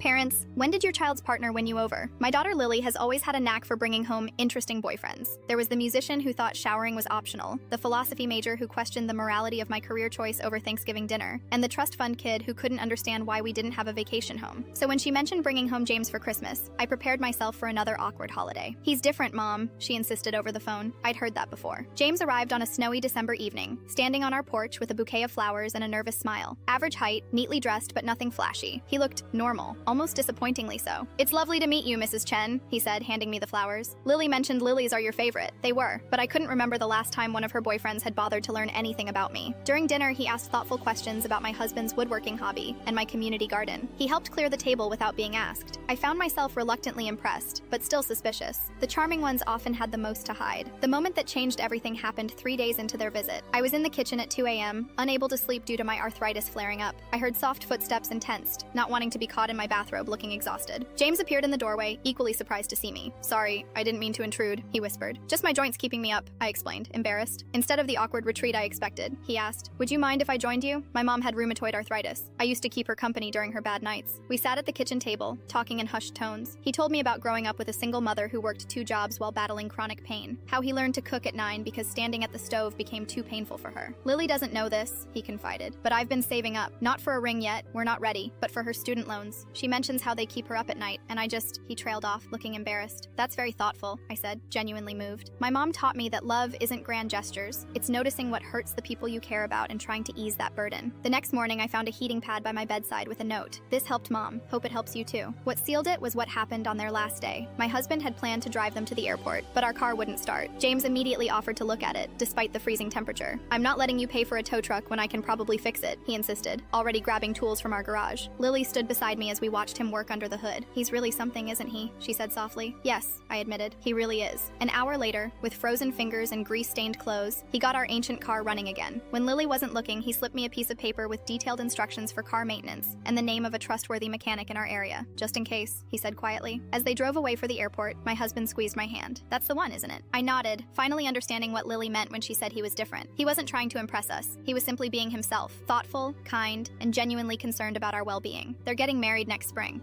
Parents, when did your child's partner win you over? My daughter Lily has always had a knack for bringing home interesting boyfriends. There was the musician who thought showering was optional, the philosophy major who questioned the morality of my career choice over Thanksgiving dinner, and the trust fund kid who couldn't understand why we didn't have a vacation home. So when she mentioned bringing home James for Christmas, I prepared myself for another awkward holiday. He's different, Mom, she insisted over the phone. I'd heard that before. James arrived on a snowy December evening, standing on our porch with a bouquet of flowers and a nervous smile. Average height, neatly dressed but nothing flashy. He looked normal, almost disappointingly so. "It's lovely to meet you, Mrs. Chen," he said, handing me the flowers. Lily mentioned lilies are your favorite. They were, but I couldn't remember the last time one of her boyfriends had bothered to learn anything about me. During dinner, he asked thoughtful questions about my husband's woodworking hobby and my community garden. He helped clear the table without being asked. I found myself reluctantly impressed, but still suspicious. The charming ones often had the most to hide. The moment that changed everything happened 3 days into their visit. I was in the kitchen at 2 a.m., unable to sleep due to my arthritis flaring up. I heard soft footsteps and tensed, not wanting to be caught in my bathrobe looking exhausted. James appeared in the doorway, equally surprised to see me. "Sorry, I didn't mean to intrude," he whispered. "Just my joints keeping me up," I explained, embarrassed. Instead of the awkward retreat I expected, he asked, "Would you mind if I joined you? My mom had rheumatoid arthritis. I used to keep her company during her bad nights." We sat at the kitchen table, talking in hushed tones. He told me about growing up with a single mother who worked 2 jobs while battling chronic pain, how he learned to cook at 9 because standing at the stove became too painful for her. "Lily doesn't know this," he confided, "but I've been saving up. Not for a ring yet, we're not ready, but for her student loans. She mentions how they keep her up at night, and he trailed off, looking embarrassed. "That's very thoughtful," I said, genuinely moved. My mom taught me that love isn't grand gestures. It's noticing what hurts the people you care about and trying to ease that burden. The next morning, I found a heating pad by my bedside with a note. "This helped, Mom. Hope it helps you too." What sealed it was what happened on their last day. My husband had planned to drive them to the airport, but our car wouldn't start. James immediately offered to look at it, despite the freezing temperature. "I'm not letting you pay for a tow truck when I can probably fix it," he insisted, already grabbing tools from our garage. Lily stood beside me as we watched him work under the hood. "He's really something, isn't he?" she said softly. "Yes," I admitted. "He really is." An hour later, with frozen fingers and grease-stained clothes, he got our ancient car running again. When Lily wasn't looking, he slipped me a piece of paper with detailed instructions for car maintenance and the name of a trustworthy mechanic in our area. "Just in case," he said quietly. As they drove away for the airport, my husband squeezed my hand. "That's the one, isn't it?" I nodded, finally understanding what Lily meant when she said he was different. He wasn't trying to impress us. He was simply being himself, thoughtful, kind, and genuinely concerned about our well-being. They're getting married next spring.